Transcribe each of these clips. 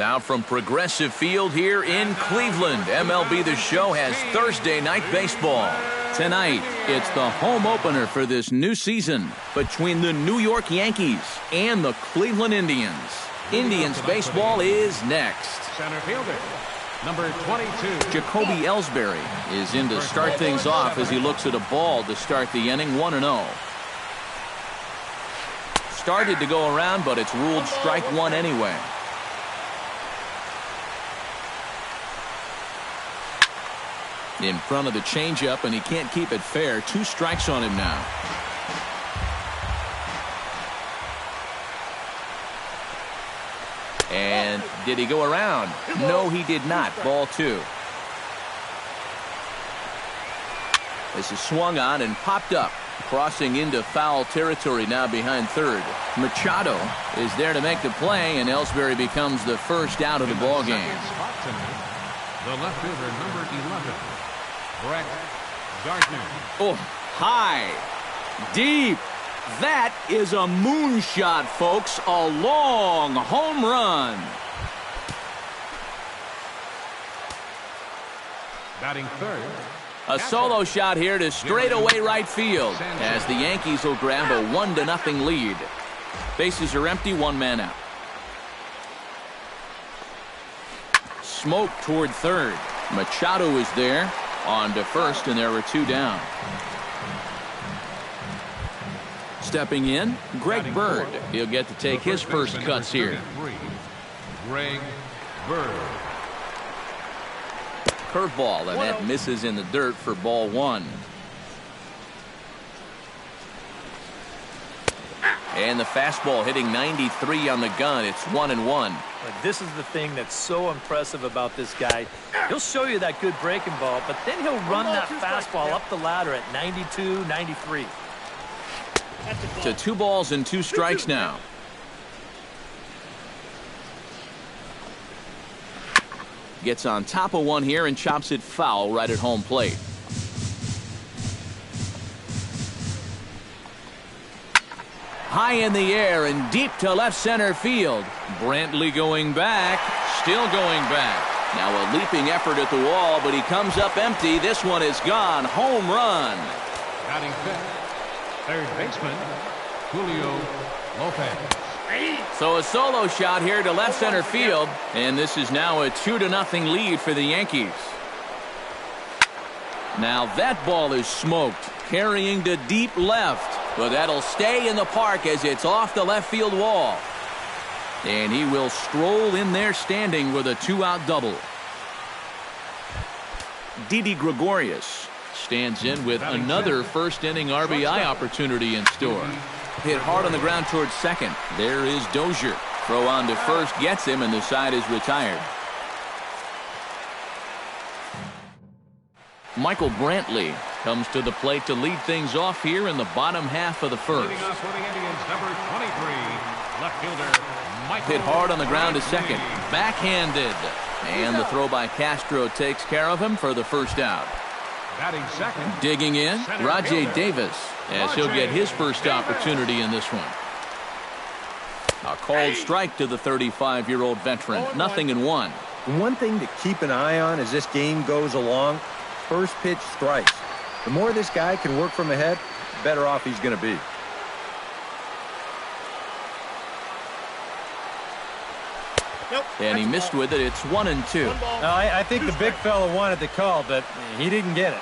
Now from Progressive Field here in Cleveland, MLB The Show has Thursday night baseball. Tonight, it's the home opener for this new season between the New York Yankees and the Cleveland Indians. Indians baseball is next. Center fielder, number 22. Jacoby Ellsbury is in to start things off as he looks at a ball to start the inning, 1-0. Started to go around, but it's ruled strike one anyway. In front of the changeup, and he can't keep it fair. 2 strikes on him now. And did he go around? No, he did not. Ball 2. This is swung on and popped up. Crossing into foul territory now behind third. Machado is there to make the play, and Ellsbury becomes the first out of the ball game. The left fielder, number 11, Brett Gardner. Oh, high, deep. That is a moonshot, folks. A long home run. Batting third. A solo shot here to straightaway right field as the Yankees will grab a 1-0 lead. Bases are empty, 1 man out. Smoke toward third. Machado is there on to first, and there are 2 down. Stepping in, Greg Bird. He'll get to take his first cuts here. Greg Bird. Curveball, and that misses in the dirt for ball 1. And the fastball hitting 93 on the gun. It's 1-1. This is the thing that's so impressive about this guy. He'll show you that good breaking ball, but then he'll run that fastball up the ladder at 92, 93. To 2 balls and 2 strikes now. Gets on top of one here and chops it foul right at home plate. High in the air and deep to left center field. Brantley going back, still going back. Now a leaping effort at the wall, but he comes up empty. This one is gone. Home run. Batting fifth, third baseman, Julio Lopez. So a solo shot here to left center field, and this is now a 2-0 lead for the Yankees. Now that ball is smoked, carrying to deep left, but that'll stay in the park as it's off the left field wall. And he will stroll in there standing with a 2-out double. Didi Gregorius stands in with another first inning RBI opportunity in store. Hit hard on the ground towards second. There is Dozier. Throw on to first gets him, and the side is retired. Michael Brantley comes to the plate to lead things off here in the bottom half of the first. Leading off for the Indians, number 23, left fielder Michael. Hit hard on the ground to second. Backhanded. And the throw by Castro takes care of him for the first out. Batting second. Digging in, Rajai Davis, as he'll get his first opportunity in this one. A called strike to the 35-year-old veteran. 0-1. One thing to keep an eye on as this game goes along, first pitch strikes. The more this guy can work from ahead, the better off he's going to be. And he missed with it. It's 1-2. I think the big fella wanted the call, but he didn't get it.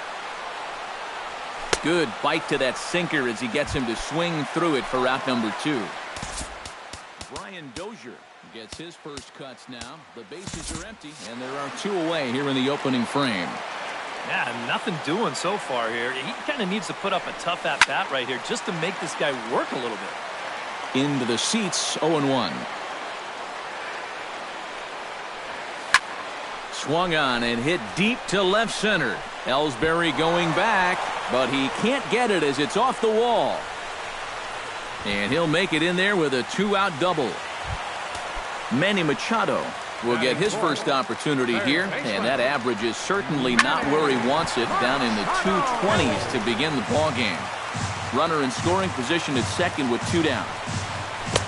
Good bite to that sinker as he gets him to swing through it for out number 2. Brian Dozier gets his first cuts now. The bases are empty, and there are 2 away here in the opening frame. Yeah, nothing doing so far here. He kind of needs to put up a tough at-bat right here just to make this guy work a little bit. Into the seats, 0-1. Swung on and hit deep to left center. Ellsbury going back, but he can't get it as it's off the wall. And he'll make it in there with a 2-out double. Manny Machado will get his first opportunity here, and that average is certainly not where he wants it, down in the 220s to begin the ball game. Runner in scoring position at second with 2 down.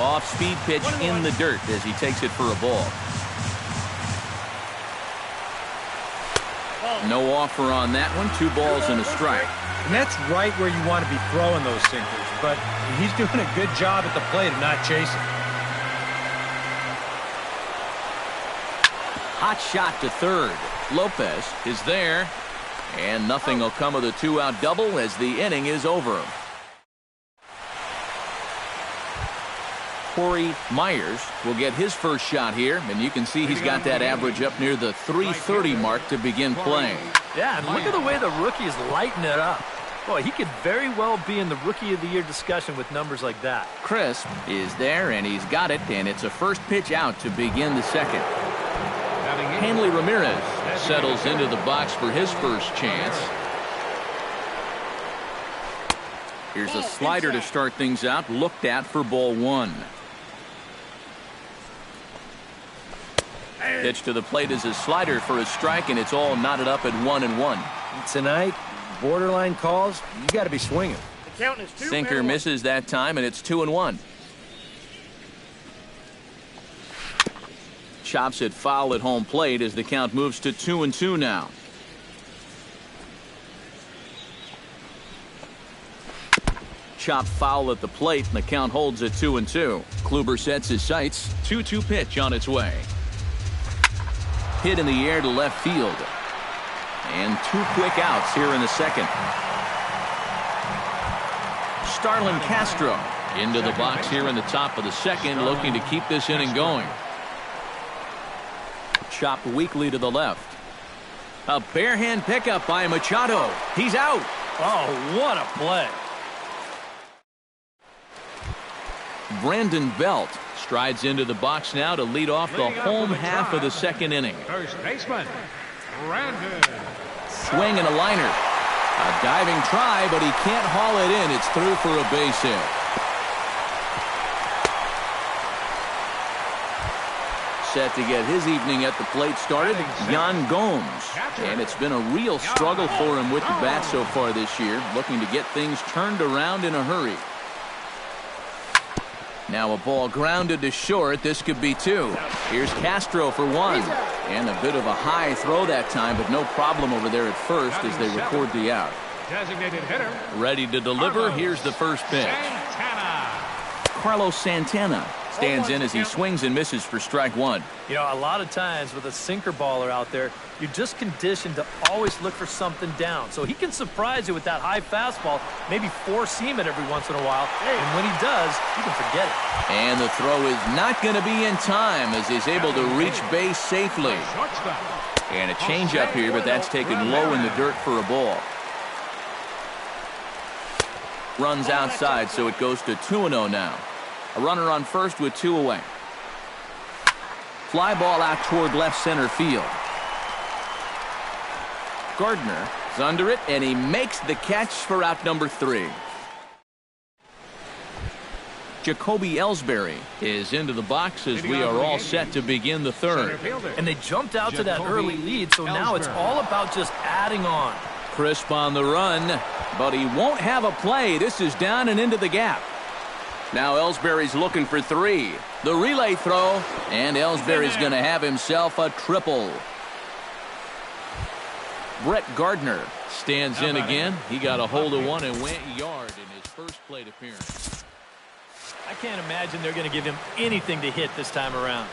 Off-speed pitch in the dirt as he takes it for a ball. No offer on that one. 2 balls and a strike. And that's right where you want to be throwing those sinkers. But he's doing a good job at the plate of not chasing. Hot shot to third. Lopez is there. And nothing will come of the 2-out double as the inning is over. Corey Myers will get his first shot here, and you can see he's got that average up near the 330 mark to begin playing. Yeah, and look at the way the rookie is lighting it up. Boy, he could very well be in the Rookie of the Year discussion with numbers like that. Crisp is there, and he's got it, and it's a first pitch out to begin the second. Hanley Ramirez settles into the box for his first chance. Here's a slider to start things out, looked at for ball 1. Pitch to the plate is a slider for a strike, and it's all knotted up at 1-1. Tonight, borderline calls, you got to be swinging. Sinker misses that time, and it's 2-1. Chops it foul at home plate as the count moves to 2-2 now. Chop foul at the plate, and the count holds at 2-2. Kluber sets his sights. 2-2 pitch on its way. Hit in the air to left field. And 2 quick outs here in the second. Starlin Castro into the box here in the top of the second, looking to keep this inning going. Chopped weakly to the left. A barehand pickup by Machado. He's out. Oh, what a play. Brandon Belt strides into the box now to lead off the home half of the second inning. First baseman, Brandon. Swing and a liner. A diving try, but he can't haul it in. It's through for a base hit. Set to get his evening at the plate started, Yan Gomes. And it's been a real struggle for him with the bat so far this year, looking to get things turned around in a hurry. Now a ball grounded to short. This could be 2. Here's Castro for 1. And a bit of a high throw that time, but no problem over there at first as they record the out. Designated hitter. Ready to deliver. Here's the first pitch. Carlos Santana stands in as he swings and misses for strike 1. You know, a lot of times with a sinker baller out there, you're just conditioned to always look for something down. So he can surprise you with that high fastball, maybe four seam it every once in a while. And when he does, you can forget it. And the throw is not going to be in time as he's able to reach base safely. And a changeup here, but that's taken low in the dirt for a ball. Runs outside, so it goes to 2-0 now. A runner on first with 2 away. Fly ball out toward left center field. Gardner is under it, and he makes the catch for out number 3. Jacoby Ellsbury is into the box as we are all set to begin the third. And they jumped out to that early lead, so now it's all about just adding on. Crisp on the run, but he won't have a play. This is down and into the gap. Now Ellsbury's looking for 3. The relay throw, and Ellsbury's going to have himself a triple. Brett Gardner stands in again. He got a hold of one and went yard in his first plate appearance. I can't imagine they're going to give him anything to hit this time around.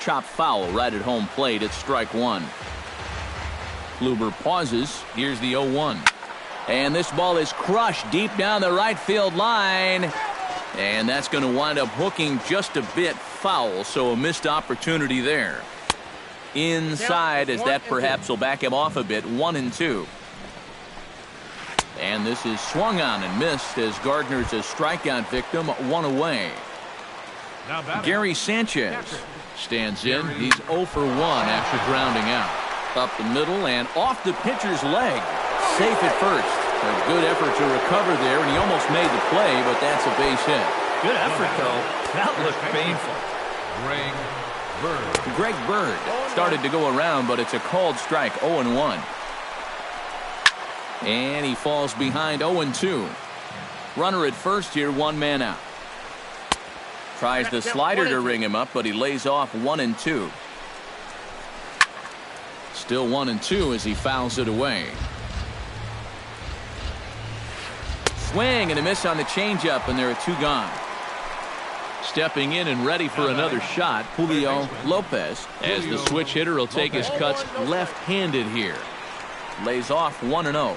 Chop foul right at home plate at strike 1. Kluber pauses. Here's the 0-1. And this ball is crushed deep down the right field line. And that's going to wind up hooking just a bit foul, so a missed opportunity there. Inside, as that perhaps will back him off a bit. 1-2. And this is swung on and missed as Gardner's a strikeout victim, 1 away. Gary Sanchez stands in. He's 0 for 1 after grounding out. Up the middle and off the pitcher's leg. Safe at first. A good effort to recover there, and he almost made the play, but that's a base hit. Good effort, though. That looked painful. Greg Bird started to go around, but it's a called strike, 0-1. And he falls behind 0-2. Runner at first here, 1 man out. Tries the slider to ring him up, but he lays off 1-2. Still 1-2 as he fouls it away. Swing and a miss on the changeup, and there are 2 gone. Stepping in and ready for another shot, Julio Lopez, as the switch hitter will take his cuts left-handed here. Lays off 1-0.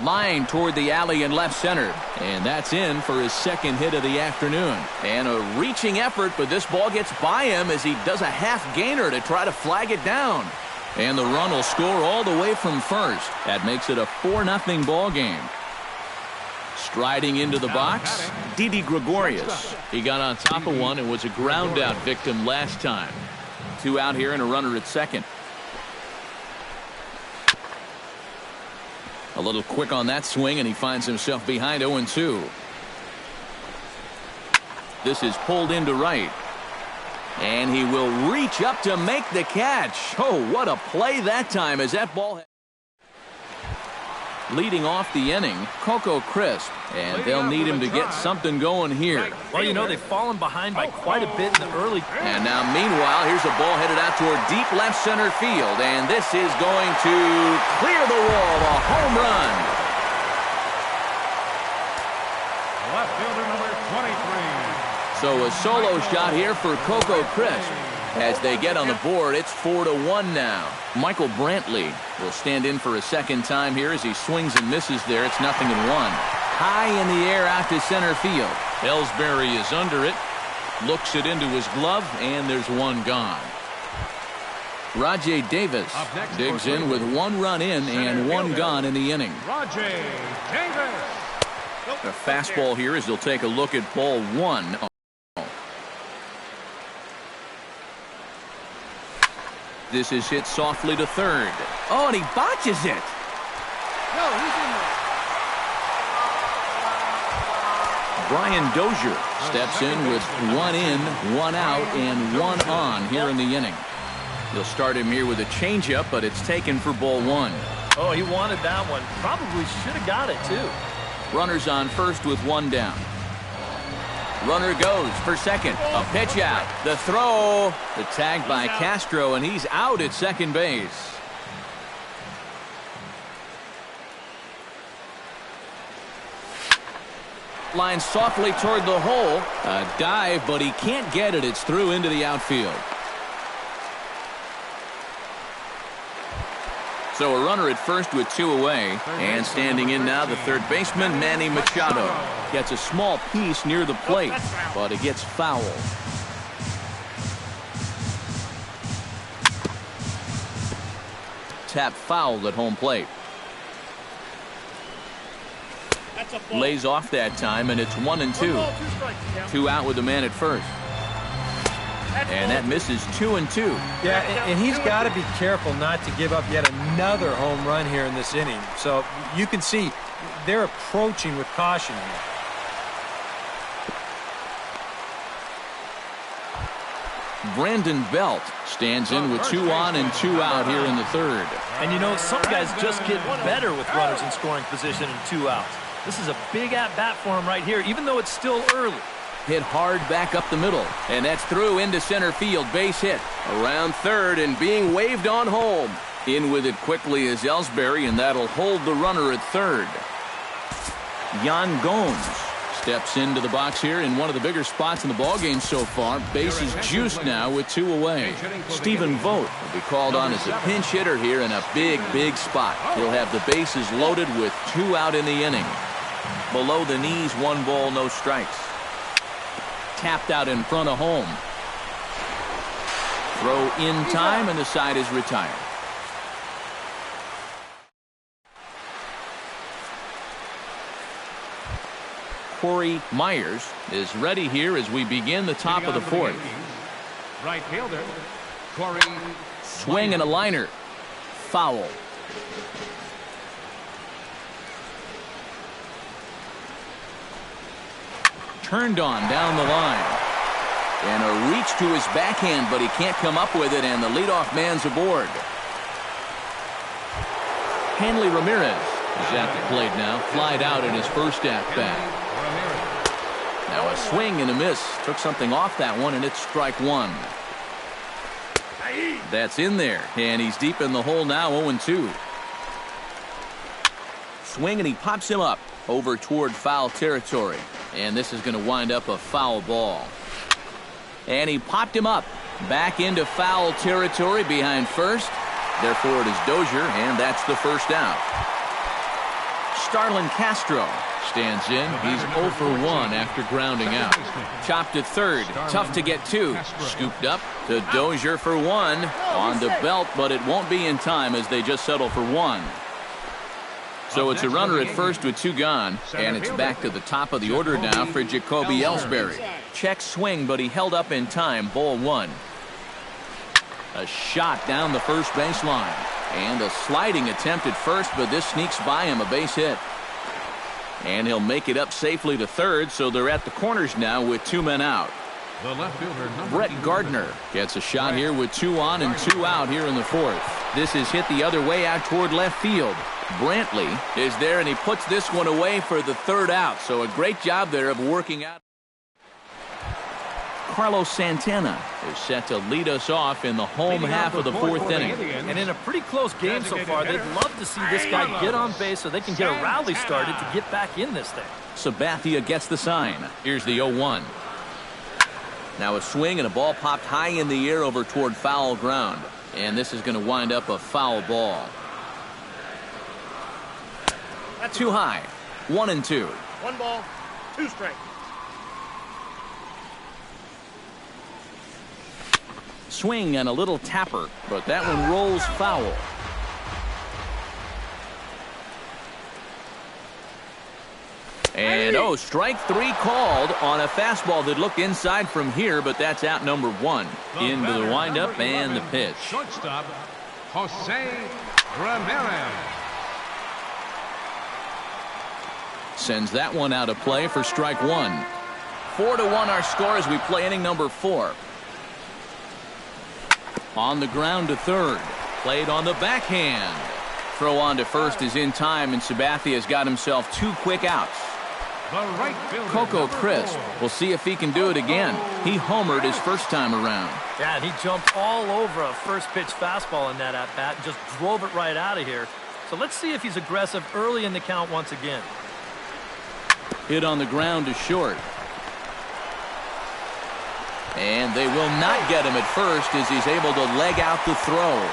Line toward the alley in left center, and that's in for his second hit of the afternoon. And a reaching effort, but this ball gets by him as he does a half gainer to try to flag it down. And the run will score all the way from first. That makes it a 4-0 ball game. Striding into the box, Didi Gregorius. He got on top of one and was a ground out victim last time. 2 out here and a runner at second. A little quick on that swing, and he finds himself behind 0-2. This is pulled into right. And he will reach up to make the catch. Oh, what a play that time as that ball. Leading off the inning, Coco Crisp, and they'll need him to get something going here. Well, you know, they've fallen behind by quite a bit in the early. And now, meanwhile, here's a ball headed out toward deep left center field, and this is going to clear the wall, a home run. Left fielder number 23. So a solo shot here for Coco Crisp. As they get on the board, it's 4-1 now. Michael Brantley will stand in for a second time here as he swings and misses there. It's 0-1. High in the air out to center field. Ellsbury is under it. Looks it into his glove, and there's 1 gone. Rajay Davis digs in with 1 run in and 1 gone in the inning. Rajay Davis. A fastball here as they'll take a look at ball 1. This is hit softly to third. Oh, and he botches it. Brian Dozier steps in with 1 in, 1 out, and 1 on here in the inning. They'll start him here with a changeup, but it's taken for ball 1. Oh, he wanted that one. Probably should have got it, too. Runners on first with 1 down. Runner goes for second. A pitch out. The throw. The tag by Castro, and he's out at second base. Line softly toward the hole. A dive, but he can't get it. It's through into the outfield. So a runner at first with 2 away. And standing in now, the third baseman, Manny Machado. Gets a small piece near the plate, but it gets foul. Tap fouled at home plate. Lays off that time, and it's 1-2. 2 out with the man at first. And that misses 2-2. Yeah, and he's got to be careful not to give up yet another home run here in this inning. So you can see they're approaching with caution here. Brandon Belt stands in with 2 on and 2 out here in the third. And you know, some guys just get better with runners in scoring position and 2 outs. This is a big at-bat for him right here, even though it's still early. Hit hard back up the middle, and that's through into center field. Base hit around third and being waved on home. In with it quickly is Ellsbury, and that'll hold the runner at third. Yan Gomes steps into the box here in one of the bigger spots in the ballgame so far. Base is juiced now with 2 away. Stephen Vogt will be called on as a pinch hitter here in a big, big spot. He'll have the bases loaded with 2 out in the inning. Below the knees, 1 ball, no strikes. Tapped out in front of home. Throw in time, and the side is retired. Corey Myers is ready here as we begin the top of the 4th. Right fielder, Corey. Swing and a liner. Foul. Turned on down the line. And a reach to his backhand, but he can't come up with it, and the leadoff man's aboard. Hanley Ramirez is at the plate now. Flied out in his first at-bat. Now a swing and a miss. Took something off that one, and it's strike 1. That's in there, and he's deep in the hole now, 0-2. Swing, and he pops him up over toward foul territory. And this is going to wind up a foul ball. And he popped him up back into foul territory behind first. Therefore, it is Dozier, and that's the first out. Starlin Castro stands in. He's 0 for 1 after grounding out. Chopped to third. Tough to get to. Scooped up to Dozier for 1 on the belt, but it won't be in time as they just settle for 1. So it's a runner at first with 2 gone, and it's back to the top of the order now for Jacoby Ellsbury. Check swing, but he held up in time. Ball 1. A shot down the first baseline. And a sliding attempt at first, but this sneaks by him, a base hit. And he'll make it up safely to third, so they're at the corners now with 2 men out. The left fielder, Brett Gardner gets a shot here with 2 on and 2 out here in the 4th. This is hit the other way out toward left field. Brantley is there, and he puts this one away for the 3rd out. So a great job there of working out. Carlos Santana is set to lead us off in the home half of the 4th inning. And in a pretty close game so far, they'd love to see this guy get on base so they can get a rally started to get back in this thing. Sabathia gets the sign. Here's the 0-1. Now a swing and a ball popped high in the air over toward foul ground. And this is going to wind up a foul ball. Too high. 1-2. 1 ball, 2 strikes. Swing and a little tapper, but that one rolls foul. And strike 3 called on a fastball that looked inside from here, but that's out number 1. Into the windup and the pitch. shortstop, Jose Ramirez. Sends that one out of play for strike 1. 4-1 our score as we play inning number 4. On the ground to third. Played on the backhand. Throw on to first is in time, and Sabathia's got himself 2 quick outs. The right fielder, Coco Crisp. We'll see if he can do it again. He homered his first time around. Yeah, and he jumped all over a first pitch fastball in that at-bat and just drove it right out of here. So let's see if he's aggressive early in the count once again. Hit on the ground to short. And they will not get him at first as he's able to leg out the throw.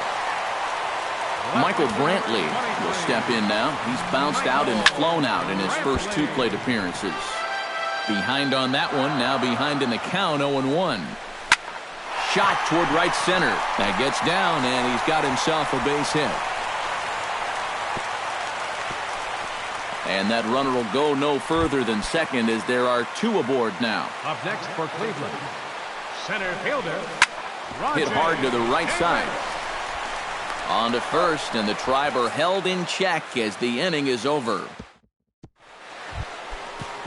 Michael Brantley will step in now. He's bounced out and flown out in his first 2 plate appearances. Behind on that one, now behind in the count, 0-1. Shot toward right center. That gets down, and he's got himself a base hit. And that runner will go no further than second as there are 2 aboard now. Up next for Cleveland, center fielder, Roger. Hit hard to the right side. On to first, and the Triber held in check as the inning is over.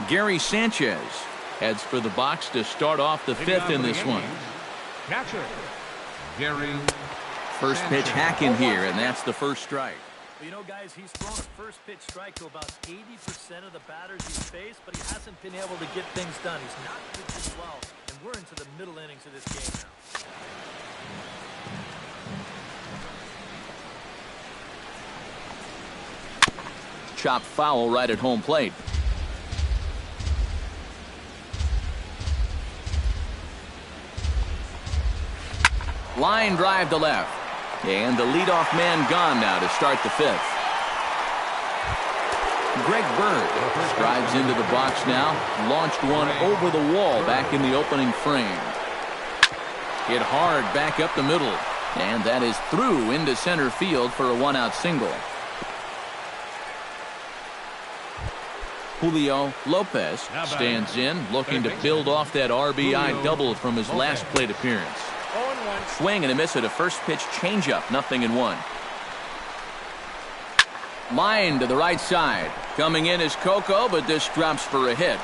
Gary Sanchez heads for the box to start off the 5th in this one. Catcher, Gary. First pitch hack in here, and that's the first strike. Well, you know, guys, he's thrown a first pitch strike to about 80% of the batters he's faced, but he hasn't been able to get things done. He's not pitching well, and we're into the middle innings of this game now. Chopped foul right at home plate. Line drive to left. And the leadoff man gone now to start the 5th. Greg Bird strides into the box now. Launched one over the wall back in the opening frame. Hit hard back up the middle. And that is through into center field for a 1-out single. Julio Lopez stands in, looking to build off that RBI double from his last plate appearance. Swing and a miss at a first pitch changeup, 0-1. Line to the right side. Coming in is Coco, but this drops for a hit.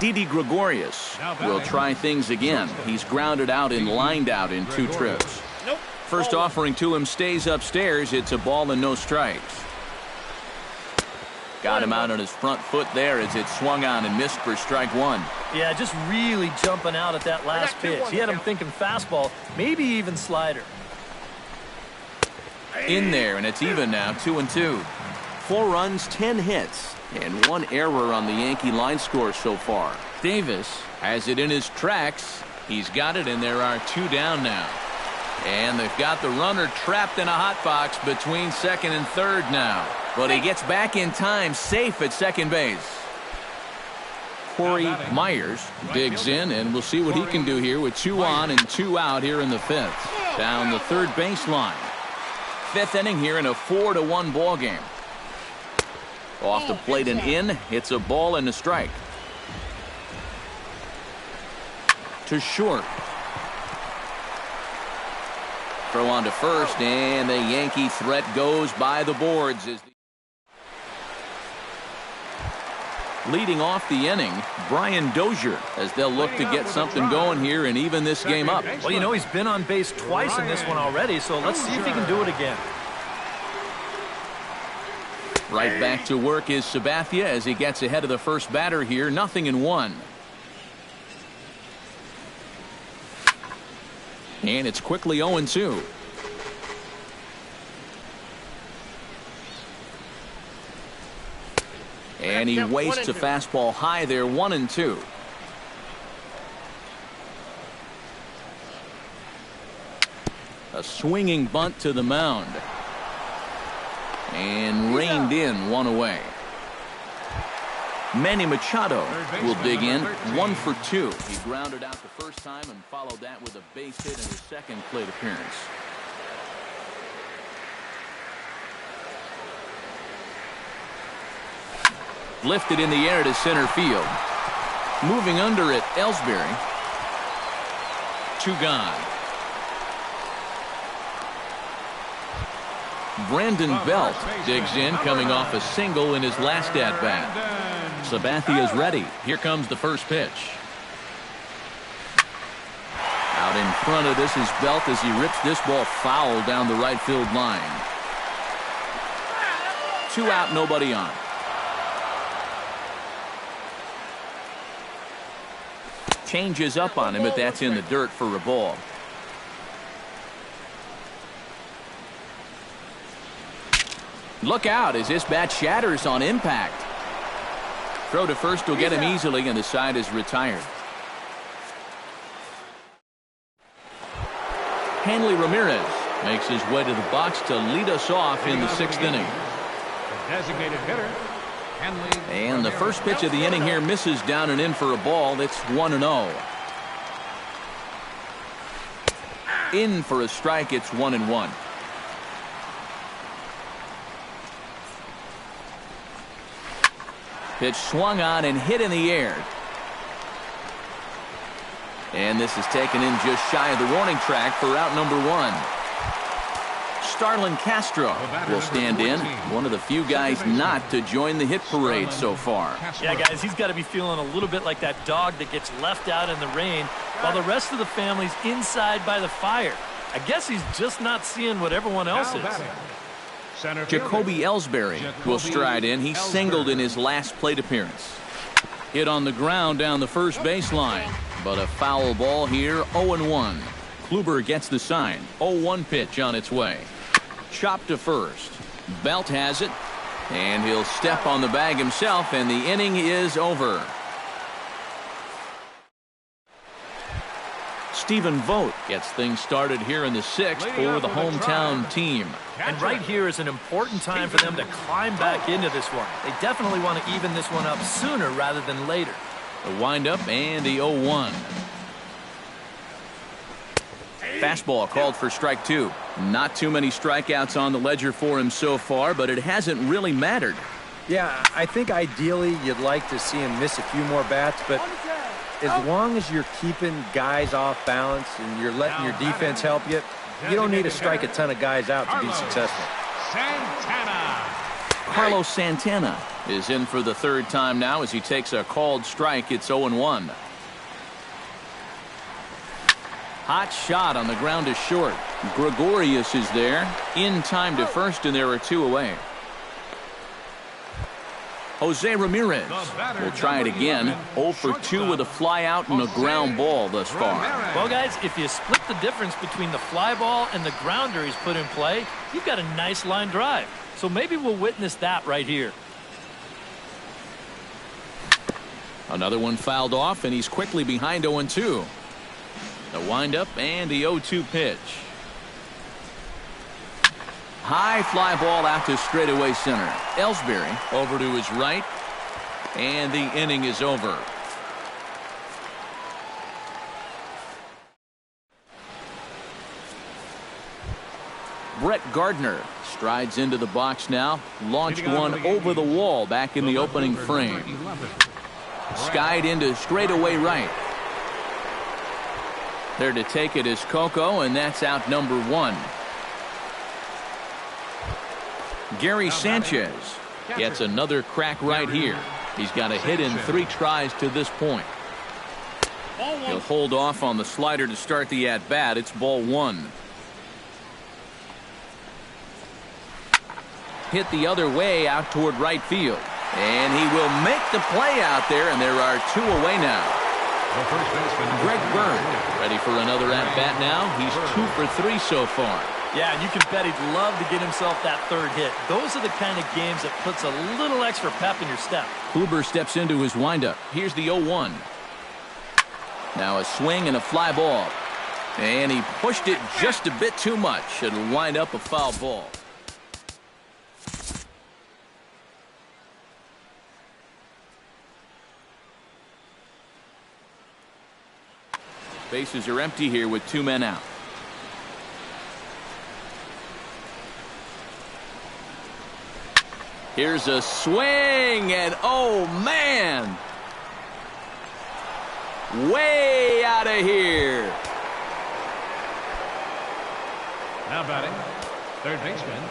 Didi Gregorius will try things again. He's grounded out and lined out in 2 trips. First offering to him stays upstairs. It's a ball and no strikes. Got him out on his front foot there as it swung on and missed for strike 1. Yeah, just really jumping out at that last pitch. He had him thinking fastball, maybe even slider. In there, and it's even now, 2-2. 4 runs, 10 hits, and 1 error on the Yankee line score so far. Davis has it in his tracks. He's got it, and there are 2 down now. And they've got the runner trapped in a hot box between second and third now. But he gets back in time, safe at second base. Corey Myers digs in, and we'll see what he can do here with 2 on and 2 out here in the 5th. Down the third baseline. 5th inning here in a 4-1 ball game. Off the plate and in. It's a ball and a strike. To short. Throw on to first, and the Yankee threat goes by the boards. Leading off the inning, Brian Dozier, as they'll look to get something going here and even this game up. Well, you know, he's been on base twice in this one already, so let's see if he can do it again. Right back to work is Sabathia as he gets ahead of the first batter here. 0-1. And it's quickly 0-2. And he wastes a fastball high there. 1-2. A swinging bunt to the mound. And reined in, 1 away. Manny Machado will dig in. 1 for 2. He grounded out the first time and followed that with a base hit in his second plate appearance. Lifted in the air to center field. Moving under it, Ellsbury. 2 gone. Brandon Belt digs in, coming off a single in his last at-bat. Sabathia's ready. Here comes the first pitch. Out in front of this is Belt as he rips this ball foul down the right field line. 2 out, nobody on. Changes up on him, but that's in the dirt for a ball. Look out as this bat shatters on impact. Throw to first will get him easily, and the side is retired. Hanley Ramirez makes his way to the box to lead us off in the 6th inning. The designated hitter, Hanley. And the first pitch of the inning here misses down and in for a ball. That's 1-0. In for a strike. It's 1-1. Pitch swung on and hit in the air. And this is taken in just shy of the warning track for out number 1. Starlin Castro will stand in. One of the few guys not to join the hit parade so far. Yeah, guys, he's got to be feeling a little bit like that dog that gets left out in the rain while the rest of the family's inside by the fire. I guess he's just not seeing what everyone else is. Jacoby Ellsbury will stride in. He singled in his last plate appearance. Hit on the ground down the first baseline, but a foul ball here. 0-1. Kluber gets the sign. 0-1 pitch on its way. Chopped to first. Belt has it, and he'll step on the bag himself, and the inning is over. Stephen Vogt gets things started here in the 6th for the hometown team. And right here is an important time for them to climb back into this one. They definitely want to even this one up sooner rather than later. The windup and the 0-1. Fastball called for strike 2. Not too many strikeouts on the ledger for him so far, but it hasn't really mattered. Yeah, I think ideally you'd like to see him miss a few more bats, but as long as you're keeping guys off balance and you're letting your defense help you, you don't need to strike a ton of guys out to be successful. Carlos Santana is in for the 3rd time now as he takes a called strike. It's 0-1. Hot shot on the ground is short. Gregorius is there. In time to first, and there are 2 away. Jose Ramirez will try it again. 0 for 2 with a fly out and a ground ball thus far. Well, guys, if you split the difference between the fly ball and the grounder he's put in play, you've got a nice line drive. So maybe we'll witness that right here. Another one fouled off, and he's quickly behind 0-2. The windup and the 0-2 pitch. High fly ball out to straightaway center. Ellsbury over to his right, and the inning is over. Brett Gardner strides into the box now. Launched one over the wall back in the opening frame. Skied into straightaway right. There to take it is Coco, and that's out number 1. Gary Sanchez gets another crack right here. He's got a hit in 3 tries to this point. He'll hold off on the slider to start the at-bat. It's ball 1. Hit the other way out toward right field. And he will make the play out there, and there are 2 away now. Greg Bird ready for another at-bat now. He's 2 for 3 so far. Yeah, and you can bet he'd love to get himself that 3rd hit. Those are the kind of games that puts a little extra pep in your step. Kluber steps into his windup. Here's the 0-1. Now a swing and a fly ball. And he pushed it just a bit too much. It'll wind up a foul ball. Bases are empty here with 2 men out. Here's a swing, and oh man! Way out of here. Now batting, third baseman,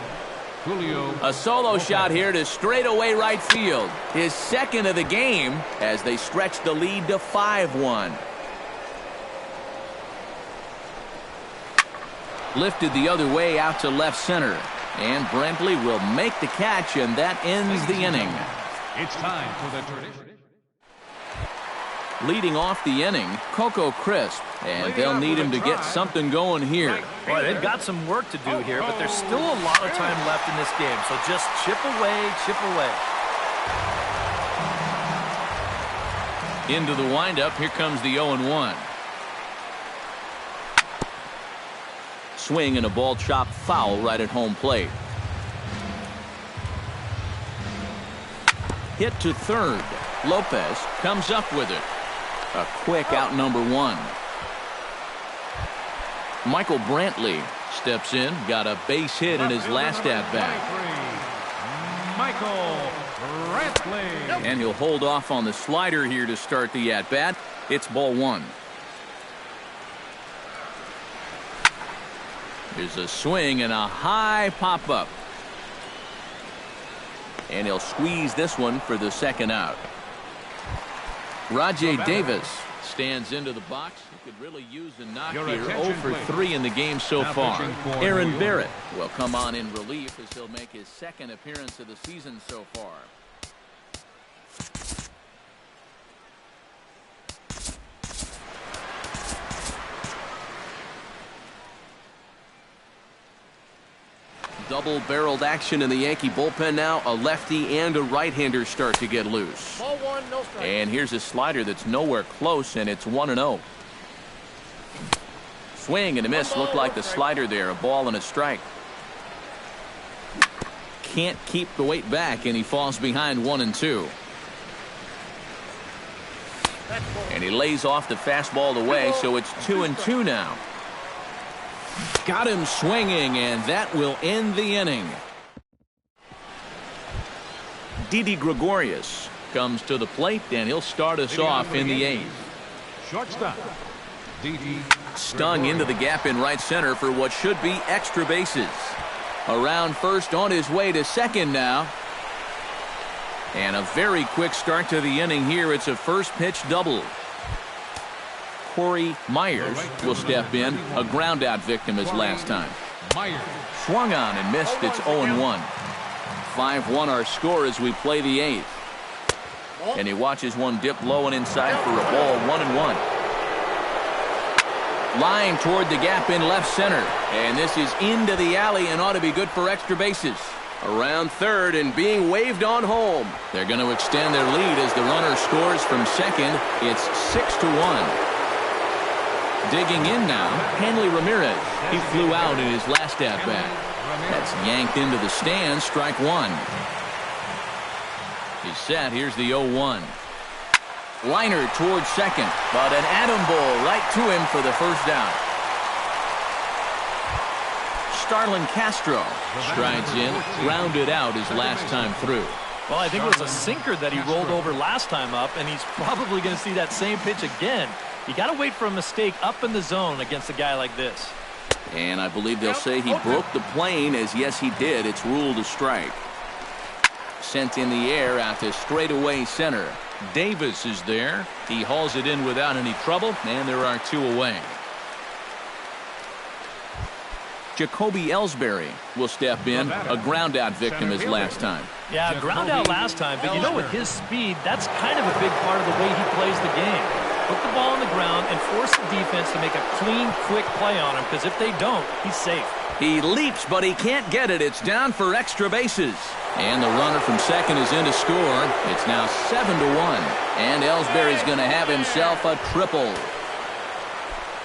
Julio. A solo shot here to straightaway right field. His 2nd of the game as they stretch the lead to 5-1. Lifted the other way out to left center. And Brantley will make the catch, and that ends the inning. It's time for the tradition. Leading off the inning, Coco Crisp, and they'll need him to get something going here. Boy, they've got some work to do here, but there's still a lot of time left in this game, so just chip away, chip away. Into the windup, here comes the 0-1. Swing and a ball chopped foul right at home plate. Hit to third. Lopez comes up with it. A quick out number 1. Michael Brantley steps in, got a base hit in his last at-bat. Michael Brantley. And he'll hold off on the slider here to start the at-bat. It's ball 1. There's a swing and a high pop-up. And he'll squeeze this one for the 2nd out. Rajay Davis stands into the box. He could really use a knock here. 0 for 3 in the game so far. Aaron Barrett will come on in relief as he'll make his 2nd appearance of the season so far. Double-barreled action in the Yankee bullpen now. A lefty and a right-hander start to get loose. Ball 1, no strike. And here's a slider that's nowhere close, and it's 1-0. Swing and a miss. Looked like the slider there. A ball and a strike. Can't keep the weight back, and he falls behind 1-2. And he lays off the fastball away, so it's 2-2 now. Got him swinging, and that will end the inning. Didi Gregorius comes to the plate, and he'll start us off in the 8th. Shortstop, Didi. Stung into the gap in right center for what should be extra bases. Around first, on his way to 2nd now. And a very quick start to the inning here. It's a first pitch double. Corey Myers will step in, a ground out victim as last time. Myers Swung on and missed. It's 0-1. 5-1 our score as we play the 8th. And he watches one dip low and inside for a ball, 1-1. Line toward the gap in left center. And this is into the alley and ought to be good for extra bases. Around third and being waved on home. They're going to extend their lead as the runner scores from second. It's 6-1. Digging in now, Hanley Ramirez. He flew out in his last at-bat. That's yanked into the stands, strike one. He's set. Here's the 0-1. Liner towards second, but an atom ball right to him for the first down. Starlin Castro strides in, grounded out his last time through. Well, I think it was a sinker that he rolled over last time up, and he's probably going to see that same pitch again. You got to wait for a mistake up in the zone against a guy like this. And I believe they'll say he broke the plane, as yes he did. It's ruled a strike. Sent in the air out to straightaway center. Davis is there. He hauls it in without any trouble, and there are two away. Jacoby Ellsbury will step in, a ground out victim as last time. Yeah, ground out last time, but you know, with his speed, that's kind of a big part of the way he plays the game. Put the ball on the ground and force the defense to make a clean, quick play on him, because if they don't, he's safe. He leaps, but he can't get it. It's down for extra bases. And the runner from second is in to score. It's now 7-1. And Ellsbury's going to have himself a triple.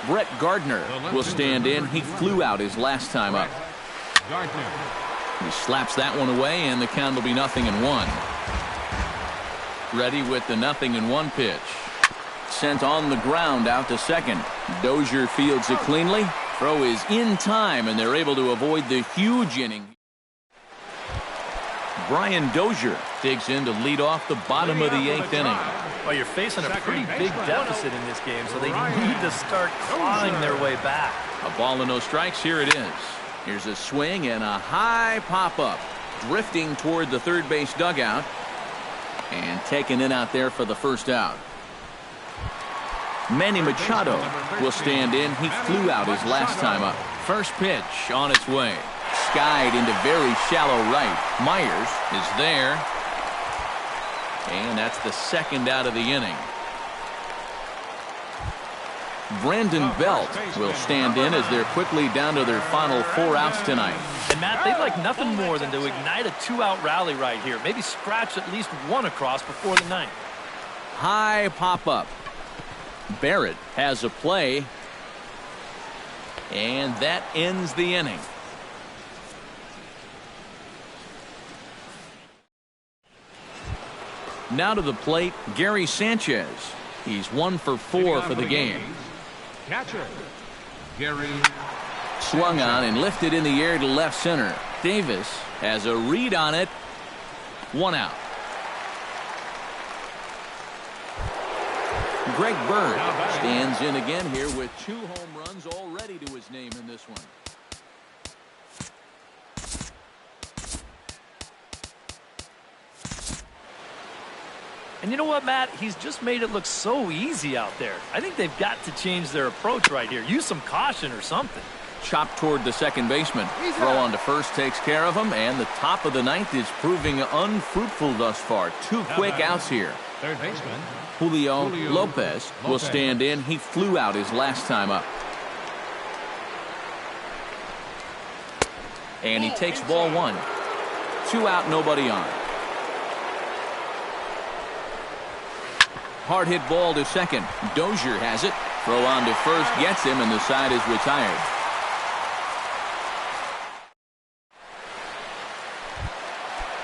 Brett Gardner will stand in. He flew out his last time up. He slaps that one away, and the count will be 0-1. Ready with the 0-1 pitch. Sent on the ground out to second. Dozier fields it cleanly. Throw is in time, and they're able to avoid the huge inning. Brian Dozier digs in to lead off the bottom of the 8th inning. Well, you're facing a pretty big deficit in this game, so they need to start clawing their way back. A ball and no strikes. Here it is. Here's a swing and a high pop-up. Drifting toward the third base dugout. And taken in out there for the first out. Manny Machado will stand in. He flew out his last time up. First pitch on its way. Skied into very shallow right. Myers is there. And that's the second out of the inning. Brandon Belt will stand in as they're quickly down to their final 4 outs tonight. And Matt, they'd like nothing more than to ignite a 2-out rally right here. Maybe scratch at least one across before the 9th. High pop-up. Barrett has a play. And that ends the inning. Now to the plate, Gary Sanchez. He's 1 for 4 for the game. Catcher, Gary. Swung on and lifted in the air to left center. Davis has a read on it. 1 out. Greg Bird stands in again here with 2 home runs already to his name in this one. And you know what, Matt? He's just made it look so easy out there. I think they've got to change their approach right here. Use some caution or something. Chopped toward the second baseman. Throw on to first takes care of him, and the top of the 9th is proving unfruitful thus far. 2 quick outs here. Third baseman Julio Lopez will stand in. He flew out his last time up. And he takes ball 1. 2 out, nobody on. Hard hit ball to second. Dozier has it. Throw on to first, gets him, and the side is retired.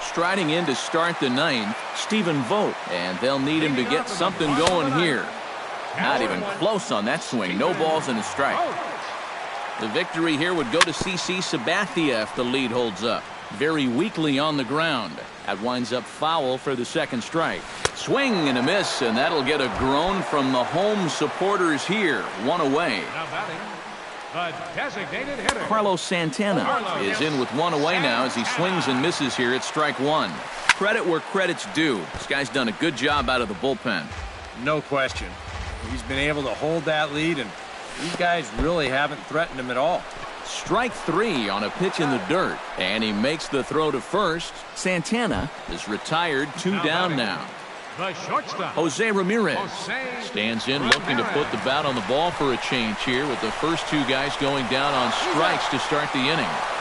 Striding in to start the 9th, Stephen Vogt, and they'll need him to get something going here. Not even close on that swing. No balls and a strike. The victory here would go to CC Sabathia if the lead holds up. Very weakly on the ground. That winds up foul for the second strike. Swing and a miss, and that'll get a groan from the home supporters here. 1 away. Now batting, the designated hitter. Carlos Santana is in with 1 away now as he swings and misses here at strike 1. Credit where credit's due. This guy's done a good job out of the bullpen. No question. He's been able to hold that lead, and these guys really haven't threatened him at all. Strike 3 on a pitch in the dirt, and he makes the throw to first. Santana is retired, 2 down now. The shortstop. Jose Ramirez Jose stands in looking to put the bat on the ball for a change here with the first two guys going down on strikes to start the inning.